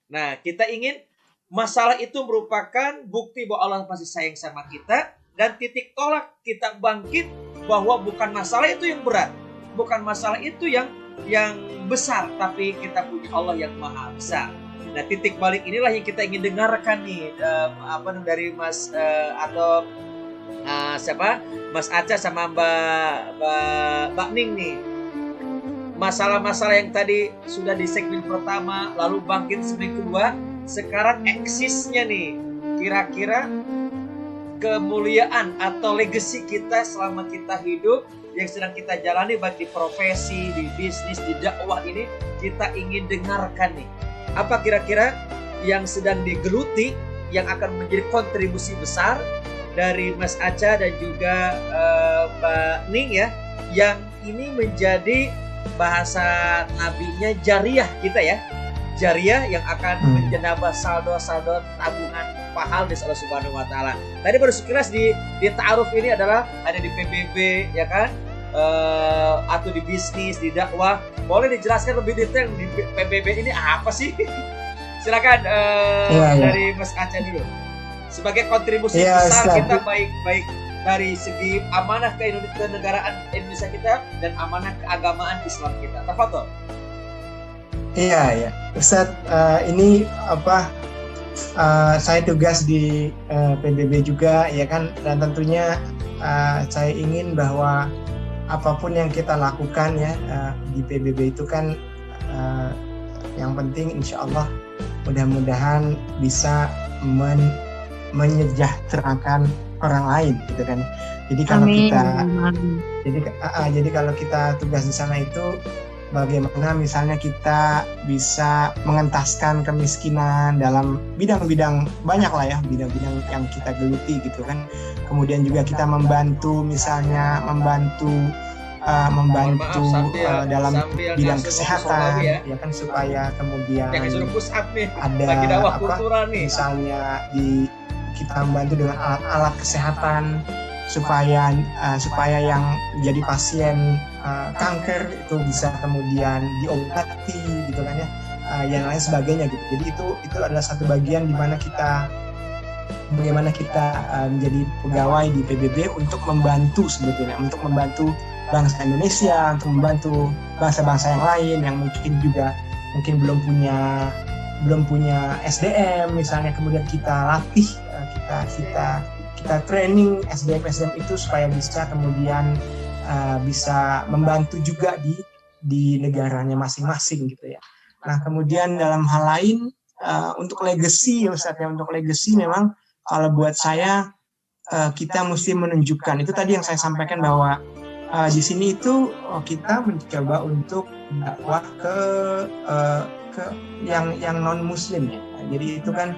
Nah, kita ingin masalah itu merupakan bukti bahwa Allah masih sayang sama kita, dan titik tolak kita bangkit bahwa bukan masalah itu yang berat, bukan masalah itu yang besar, tapi kita punya Allah yang maha besar. Nah, titik balik inilah yang kita ingin dengarkan nih, dari Mas atau siapa, Mas Aca sama Mbak Ning nih. Masalah-masalah yang tadi sudah di segmen pertama, lalu bangkit segmen kedua, sekarang eksisnya nih, kira-kira kemuliaan atau legacy kita selama kita hidup yang sedang kita jalani, baik di profesi, di bisnis, di dakwah ini, kita ingin dengarkan nih. Apa kira-kira yang sedang digeluti yang akan menjadi kontribusi besar dari Mas Aca dan juga Mbak Ning ya, yang ini menjadi bahasa nabinya jariah kita ya, jariah yang akan menambah saldo tabungan pahala di Allah Subhanahu wa taala. Tadi baru sekilas di ta'aruf ini adalah ada di PBB ya kan, atau di bisnis, di dakwah. Boleh dijelaskan lebih detail di PBB ini apa sih? Silakan dari Mas Aca dulu. Sebagai kontribusi besar kita, baik dari segi amanah kenegaraan Indonesia kita dan amanah keagamaan Islam kita. Tafadhol. Iya, Ustadz, ini saya tugas di PBB juga ya kan, dan tentunya saya ingin bahwa apapun yang kita lakukan ya di PBB itu kan yang penting insya Allah mudah-mudahan bisa menyejahterakan orang lain gitu kan. Jadi kalau jadi kalau kita tugas di sana itu bagaimana misalnya kita bisa mengentaskan kemiskinan dalam bidang-bidang banyak lah ya, bidang-bidang yang kita geluti gitu kan. Kemudian juga kita membantu dalam bidang kesehatan ya kan, supaya kemudian ada misalnya kita membantu dengan alat-alat kesehatan supaya yang jadi pasien kanker itu bisa kemudian diobati gitu kan ya, yang lain sebagainya gitu. Jadi itu adalah satu bagian di mana bagaimana kita menjadi pegawai di PBB untuk membantu sebetulnya, untuk membantu bangsa Indonesia, untuk membantu bangsa-bangsa yang lain yang mungkin belum punya SDM misalnya, kemudian kita latih, kita training SDM itu supaya bisa kemudian bisa membantu juga di negaranya masing-masing gitu ya. Nah, kemudian dalam hal lain untuk legacy ya Ustaz, untuk legacy memang kalau buat saya kita mesti menunjukkan, itu tadi yang saya sampaikan bahwa di sini itu kita mencoba untuk dakwah ke yang non muslim ya. Jadi itu kan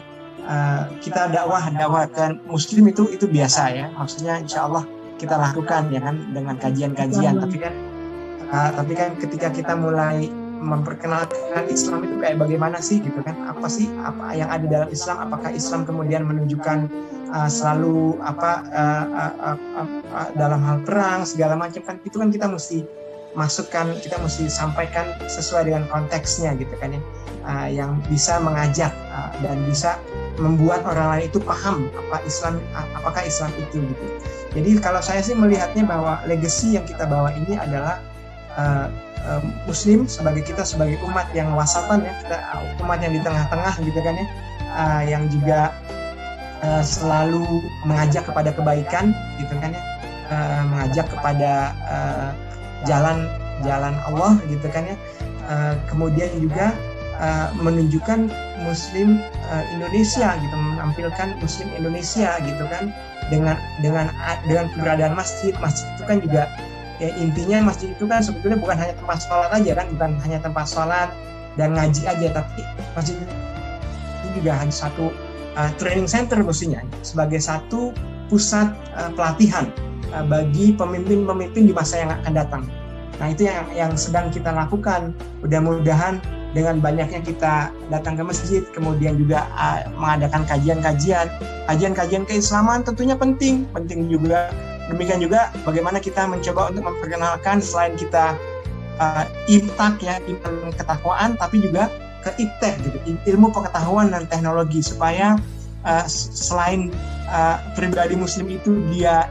kita dakwah ke muslim itu biasa ya, maksudnya insya Allah kita lakukan ya kan dengan kajian-kajian, tapi kan ketika kita mulai memperkenalkan Islam itu kayak bagaimana sih gitu kan, apa yang ada dalam Islam, apakah Islam kemudian menunjukkan selalu dalam hal perang segala macam kan, itu kan kita mesti masukkan, kita mesti sampaikan sesuai dengan konteksnya gitu kan ya, yang bisa mengajak dan bisa membuat orang lain itu paham apakah Islam itu gitu. Jadi kalau saya sih melihatnya bahwa legacy yang kita bawa ini adalah Muslim kita sebagai umat yang wasatan ya, kita umat yang di tengah-tengah gitu kan ya, yang juga selalu mengajak kepada kebaikan gitu kan ya, mengajak kepada jalan Allah gitu kan ya, kemudian juga menunjukkan Muslim Indonesia gitu, menampilkan Muslim Indonesia gitu kan, dengan keberadaan masjid itu kan juga ya, intinya masjid itu kan sebetulnya bukan hanya tempat sholat aja kan, bukan hanya tempat sholat dan ngaji aja, tapi masjid itu juga hanya satu training center mestinya, sebagai satu pusat pelatihan bagi pemimpin-pemimpin di masa yang akan datang. Nah itu yang sedang kita lakukan. Mudah-mudahan dengan banyaknya kita datang ke masjid, kemudian juga mengadakan kajian keislaman tentunya penting juga. Demikian juga bagaimana kita mencoba untuk memperkenalkan, selain kita imtak ya, iman ketakwaan, tapi juga ke iptek gitu, ilmu pengetahuan dan teknologi, supaya selain pribadi muslim itu dia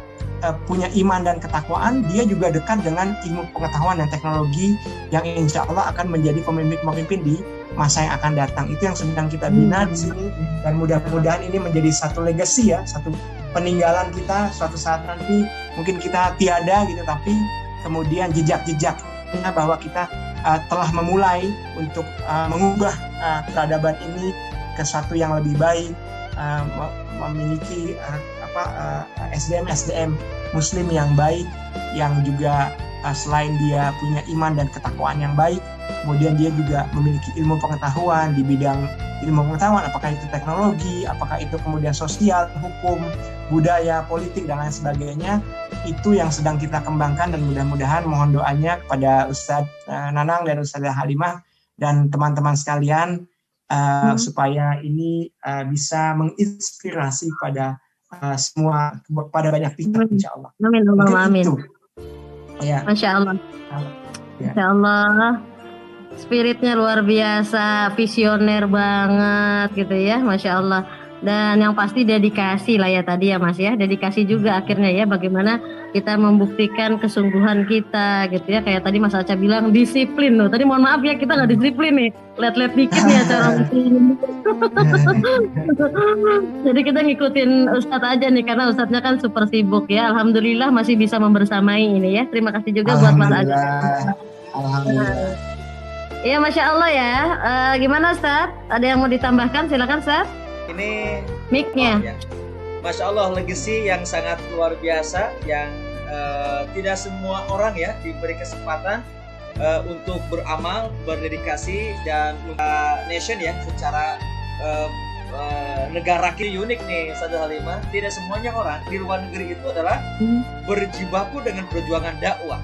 punya iman dan ketakwaan, dia juga dekat dengan ilmu pengetahuan dan teknologi yang insya Allah akan menjadi pemimpin di masa yang akan datang. Itu yang sedang kita bina di sini, dan mudah-mudahan ini menjadi satu legacy ya, satu peninggalan kita. Suatu saat nanti mungkin kita tiada gitu, tapi kemudian jejak-jejaknya bahwa kita telah memulai untuk mengubah peradaban ini ke sesuatu yang lebih baik, memiliki SDM muslim yang baik, yang juga selain dia punya iman dan ketakwaan yang baik, kemudian dia juga memiliki ilmu pengetahuan di bidang ilmu pengetahuan, apakah itu teknologi, apakah itu kemudian sosial, hukum, budaya, politik, dan lain sebagainya. Itu yang sedang kita kembangkan, dan mudah-mudahan mohon doanya kepada Ustadz Nanang dan Ustadzah Halimah dan teman-teman sekalian supaya ini bisa menginspirasi pada semua, pada banyak pihak insya Allah. Amin, amin. Ya. Masya Allah. Ya. Masya Allah. Spiritnya luar biasa, visioner banget gitu ya, Masya Allah. Dan yang pasti dedikasi lah ya tadi ya Mas ya, dedikasi juga akhirnya ya, bagaimana kita membuktikan kesungguhan kita gitu ya. Kayak tadi Mas Aca bilang disiplin loh, tadi mohon maaf ya kita nggak disiplin nih, lihat-lihat dikit nih acara jadi kita ngikutin Ustadz aja nih, karena Ustadznya kan super sibuk ya. Alhamdulillah masih bisa membersamai ini ya. Terima kasih juga buat Mas Aca. Alhamdulillah. Iya, Masya Allah ya. Gimana Ustadz? Ada yang mau ditambahkan? Silakan Ustadz. Ini mic-nya. ya. Masya Allah, legacy yang sangat luar biasa, yang tidak semua orang ya diberi kesempatan untuk beramal, berdedikasi, dan nation ya secara negara kita unik nih Ustadzah Halimah. Tidak semuanya orang di luar negeri itu adalah berjibaku dengan perjuangan dakwah.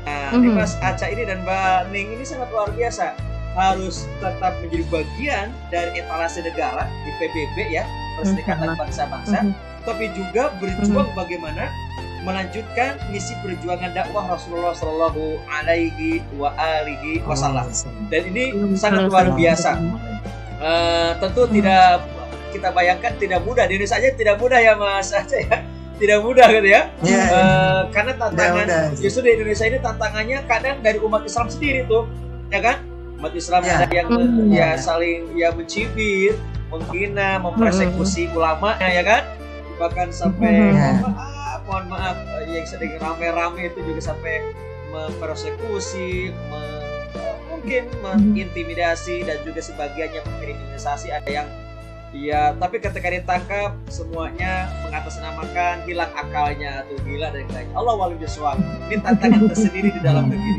Nah, ini Mas Aca ini dan Mbak Ning ini sangat luar biasa, harus tetap menjadi bagian dari etalase negara di PBB ya, Perserikatan Bangsa-Bangsa, tapi juga berjuang bagaimana melanjutkan misi perjuangan dakwah Rasulullah Shallallahu Alaihi Wasallam. Dan ini sangat luar biasa. Tentu tidak kita bayangkan tidak mudah, di Indonesia saja tidak mudah ya Mas Aca ya. Tidak mudah gitu ya, karena tantangan justru di Indonesia ini tantangannya kadang dari umat Islam sendiri tuh, ya kan? Umat Islam ada yang saling mencibir, menghina, mempersekusi ulamanya, ya kan? Bahkan sampai mohon maaf yang sedang rame-rame itu juga sampai mempersekusi, mungkin mengintimidasi, dan juga sebagiannya mengkriminalisasi. Ada yang tapi ketika ditangkap semuanya mengatasnamakan hilang akalnya atau gila dan lain-lain. Allah walim bisawab. Ini tantangan tersendiri di dalam negeri.